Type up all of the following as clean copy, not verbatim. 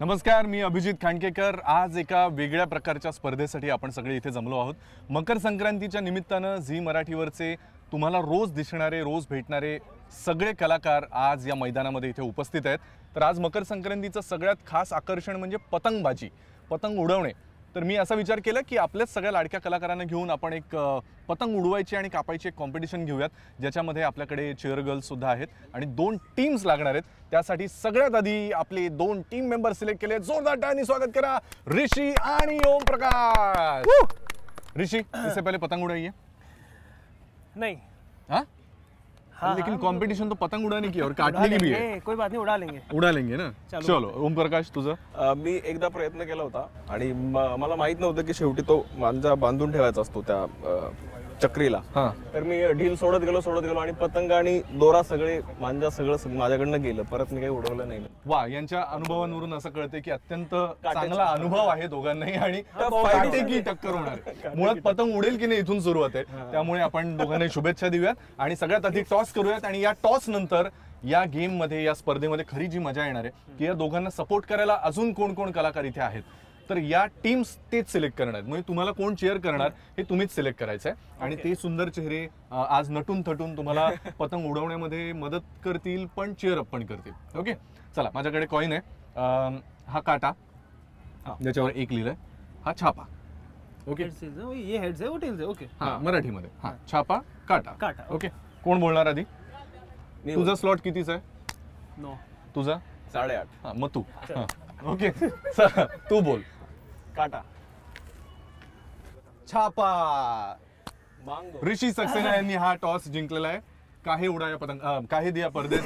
नमस्कार, मी अभिजित खांडकेकर। आज एका वेगळ्या प्रकारच्या स्पर्धेसाठी आपण सगळे इथे जमलो आहोत। मकर संक्रांतीच्या निमित्तानं झी मराठीवरचे तुम्हाला रोज दिसणारे, रोज भेटणारे सगळे कलाकार आज या मैदानामध्ये इथे उपस्थित आहेत। तर आज मकर संक्रांतीचं सगळ्यात खास आकर्षण म्हणजे पतंगबाजी, पतंग उडवणे। तर मी असा विचार केला की आपल्याच सगळ्या लाडक्या कलाकारांना घेऊन आपण एक पतंग उडवायची आणि कापायची एक कॉम्पिटिशन घेऊयात, ज्याच्यामध्ये आपल्याकडे चेअर गर्ल्स सुद्धा आहेत आणि 2 टीम्स लागणार आहेत। त्यासाठी सगळ्यात आधी आपले 2 टीम मेंबर सिलेक्ट केले। जोरदार टाळ्यांनी स्वागत करा ऋषी आणि ओम प्रकाश। ऋषि, इससे पहले पतंग उड़ाई है? नहीं। हाँ? लेकिन कंपटीशन तो पतंग उड़ाने की और काटने की भी है। कोई बात नहीं, उडा लेंगे ना। चलो ओम प्रकाश, तुझं? मी एकदा प्रयत्न केला होता आणि मला माहित नव्हतं की शेवटी तो मांजा बांधून ठेवायचा असतो त्या चक्रीला। तर मी ढील सोडत गेलो आणि पतंग आणि दोरा सगळे मांजा सगळं माझ्याकडनं गेलं। परत मी काही उडवलं नाही। वा, यांच्या अनुभवांवरून असं कळते की अत्यंत चांगला अनुभव आहे दोघांनाही आणि काटेकी टक्कर होणार आहे। मुळात पतंग उडेल की नाही इथून सुरुवात आहे। त्यामुळे आपण दोघांना शुभेच्छा देऊयात आणि सगळ्यात आधी टॉस करूयात आणि या टॉस नंतर या गेम मध्ये, या स्पर्धेमध्ये खरी जी मजा येणार आहे की या दोघांना सपोर्ट करायला अजून कोण कोण कलाकार इथे आहेत। तर या टीम्स तेच सिलेक्ट करणार आहेत, म्हणजे तुम्हाला कोण चेअर करणार हे तुम्हीच सिलेक्ट करायचं आहे। आणि ते सुंदर चेहरे आज नटून थटून तुम्हाला पतंग उडवण्यामध्ये मदत करतील, पण चेअर अप पण करतील। ओके, चला, माझ्याकडे कॉइन आहे। हा काटा ज्याच्यावर 1 लिहिलंय, हा छापा। ओके, ये हेड्स है, वो टेल्स है। ओके, हा मराठीमध्ये, हा छापा काटा। काटा। ओके, कोण बोलणार आधी? तुझा स्लॉट कितीचा आहे? 9। तुझा 8.5। हा, मग तू। ओके, चला तू बोल। काटा। छापा। मांगो। ऋषी सक्सेना यांनी हा टॉस जिंकलेला आहे। काहे उडाया पतंग, काहे दिया परदेस।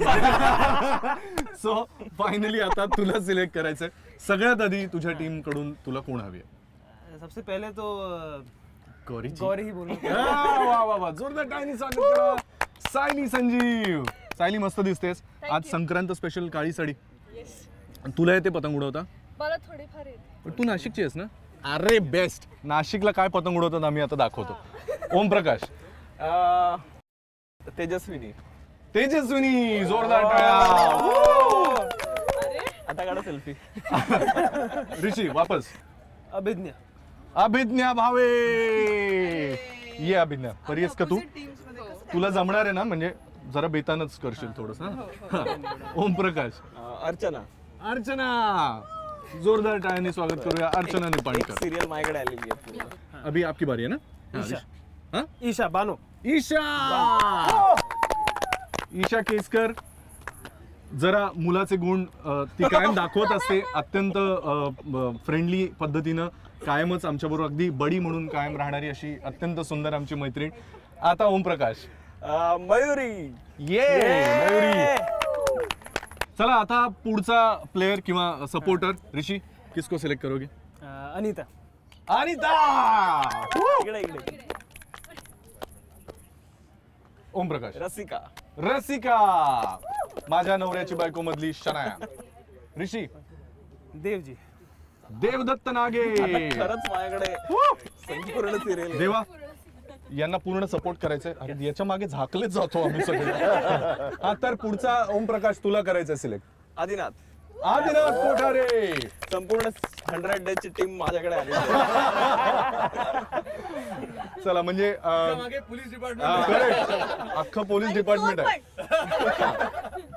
सो फायनली आता तुला सिलेक्ट करायचंय। सगळ्यात आधी तुझ्या टीम कडून तुला कोण हवी आहे? सबसे पहले तो गौरी ही बोलूं। वाह वाह वाह, जोरदार टाळ्यांनी स्वागत करा सायली संजीव। सायली, मस्त दिसतेस आज, संक्रांत स्पेशल काळी साडी। तुला येते पतंग उडवता? मला थोडीफार येते। पण तू नाशिकची आहेस ना? अरे बेस्ट, नाशिकला काय पतंग उडवतात आम्ही आता दाखवतो। ओम प्रकाश? तेजस्विनी। तेजस्विनी, जोरदार टाळ्या। आता काढा सेल्फी। ऋषी वापस। अभिज्ञा। अभिज्ञा भावे, ये अभिज्ञा। परियस का तू? तुला जमणार आहे ना, म्हणजे जरा बेतानच करशील थोडस। ओम प्रकाश? अर्चना। अर्चना, जोरदार टाळ्यांनी स्वागत करूया अर्चना निपाणीकर। सिरियल माझ्याकडे आलेली आहे। अभी आपकी बारी है ना? ईशा। ईशा बानो। ईशा। ईशा केसकर, जरा मुलाचे गुण ती कायम दाखवत असते, अत्यंत फ्रेंडली पद्धतीनं कायमच आमच्याबरोबर अगदी बडी म्हणून कायम राहणारी अशी अत्यंत सुंदर आमची मैत्रीण। आता ओम प्रकाश? मयुरी। ये मयुरी। चला, आता पुढचा प्लेयर किंवा सपोर्टर ऋषी, किसको सिलेक्ट करोगे? अनीता। अनीता। इकडे। ओम प्रकाश? रसिका। रसिका, माझ्या नवऱ्याची बायको मधली शनाया। ऋषी? देवजी। देवदत्त नागे। खरंच माझ्याकडे संपूर्ण सिरियल। देवा, यांना पूर्ण सपोर्ट करायचंय। अरे याच्या मागे झाकलेच जातो आम्ही सगळे। हा, तर पुढचा ओम प्रकाश तुला करायचं सिलेक्ट? आदिनाथ। आदिनाथ कोठारे। संपूर्ण 100 डेजची टीम माझ्याकडे आली। चला, म्हणजे पोलीस डिपार्टमेंट, अख्खं पोलीस डिपार्टमेंट आहे।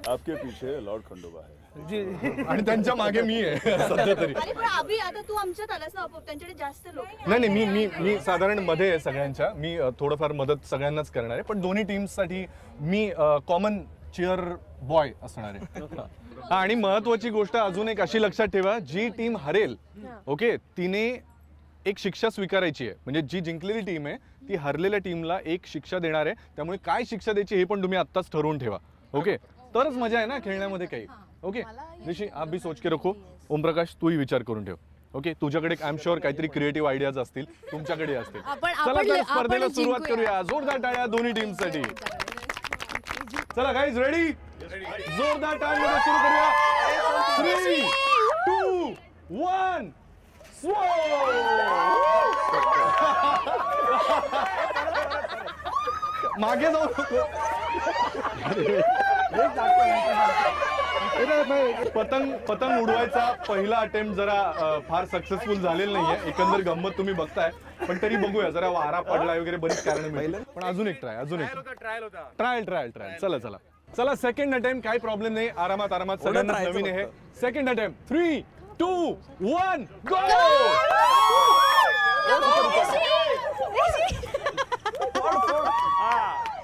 आपके पीछे लॉर्ड खंडोबा है आणि त्यांच्या मागे मी आहे सध्या तरी। अरे पण अभि, आता तू आमच्यात आलास ना, त्यांच्याकडे जास्त लोक। नाही, मी साधारण मध्ये आहे सगळ्यांच्या। मी थोडंफार मदत सगळ्यांनाच करणार आहे, पण दोन्ही टीम्स साठी मी कॉमन चेअर बॉय असणार आहे। आणि महत्वाची गोष्ट अजून एक अशी लक्षात ठेवा, जी टीम हरेल, ओके, तिने एक शिक्षा स्वीकारायची आहे। म्हणजे जी जिंकलेली टीम आहे ती हरलेल्या टीमला एक शिक्षा देणार आहे। त्यामुळे काय शिक्षा द्यायची हे पण तुम्ही आत्ताच ठरवून ठेवा। ओके, तरच मजा आहे ना खेळण्यामध्ये काही। ओके ऋषि, आप भी सोच के रखो। ओम प्रकाश, तूही विचार करून ठेव। ओके, तुझ्याकडे आय एम शुअर काहीतरी क्रिएटिव्ह आयडियाज असतील, तुमच्याकडे असतील। चला तर स्पर्धेला सुरुवात करूया। जोरदार टाळ्या दोन्ही टीमसाठी। चला गाईज, रेडी? जोरदार टाळ्यांमध्ये सुरू करूया। 3, 2, 1 मागे जाऊ नको। पतंग उडवायचा पहिला अटेम्प्ट जरा फार सक्सेसफुल झालेला नाहीये. एकंदर गंमत तुम्ही बघताय, पण तरी बघूया. जरा वारा पडला वगैरे बरीच कारण मिळेल, पण अजून एक ट्रायल. चला सेकंड अटेम्प्ट, काही प्रॉब्लेम नाही. आरामात सगळ्यांना नवीन आहे. Second attempt 3, 2, 1 go.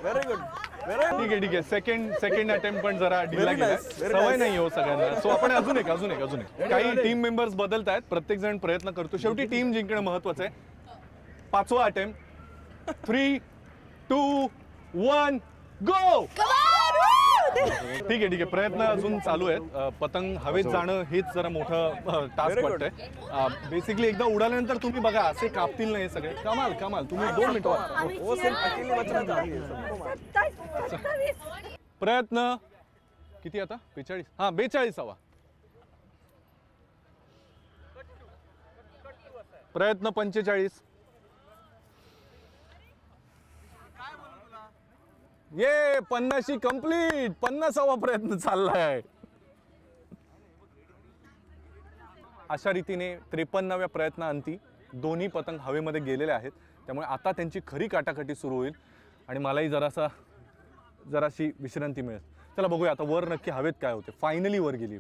Very good. ठीक आहे. सेकंड अटेम्प्ट पण जरा ढिला गेला. सवय नाही हो सगळ्यांना. सो आपण अजून एक काही टीम मेंबर्स बदलत आहेत. प्रत्येक जण प्रयत्न करतो. शेवटी टीम जिंकणं महत्वाचं आहे. 5वा अटेम्प्ट 3, 2, 1 गो. ठीक आहे. प्रयत्न अजून चालू आहेत. पतंग हवेत जाणं हेच जरा मोठं टास्क वाटतंय. बेसिकली एकदा उडाल्यानंतर तुम्ही बघा असे कापतील नाही सगळे. कमाल तुम्ही 2 मिनिटं प्रयत्न किती आता 45. हा 42वा प्रयत्न 45. ये 50 कंप्लीट. 50वा प्रयत्न चाललाय. अशा रीतीने 53व्या प्रयत्नाअंती दोन्ही पतंग हवेमध्ये गेलेले आहेत. त्यामुळे आता त्यांची खरी काटाकाटी सुरू होईल आणि मलाही जराशी विश्रांती मिळेल. चला बघूया आता वर नक्की हवेत काय होते. फायनली वर गेली.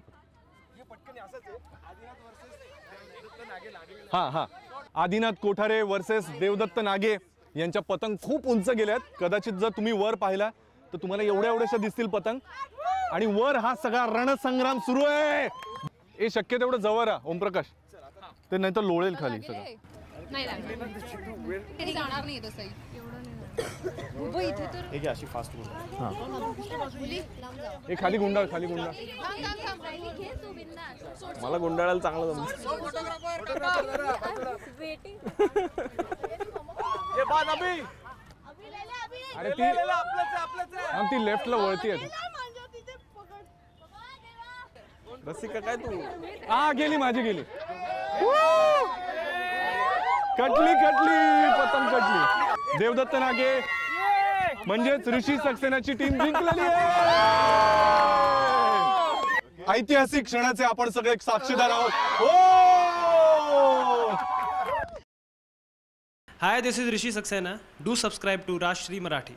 हा आदिनाथ कोठारे वर्सेस देवदत्त नागे यांच्या पतंग खूप उंच गेल्यात. कदाचित जर तुम्ही वर पाहिला तर तुम्हाला एवढ्याशा दिसतील पतंग. आणि वर हा सगळा रणसंग्राम सुरू आहे. हे शक्य तेवढं जवळ राहा ओमप्रकाश, ते नाही तर लोळेल खाली सगळं. नाही जाणार नाही तसंही. उभं इथे तर अशी फास्ट हे खाली गुंडाळ. मला गुंडाळायला चांगलं जमतं. अरे ती लेफ्टला वळती आहे. रसिका काय तू गेली माझी कटली पतंग कटली. देवदत्त नागे म्हणजेच ऋषी सक्सेनाची टीम जिंकलेली आहे. ऐतिहासिक क्षणाचे आपण सगळे साक्षीदार आहोत. Hi, this is Rishi Saxena. Do subscribe to Rashtree Marathi.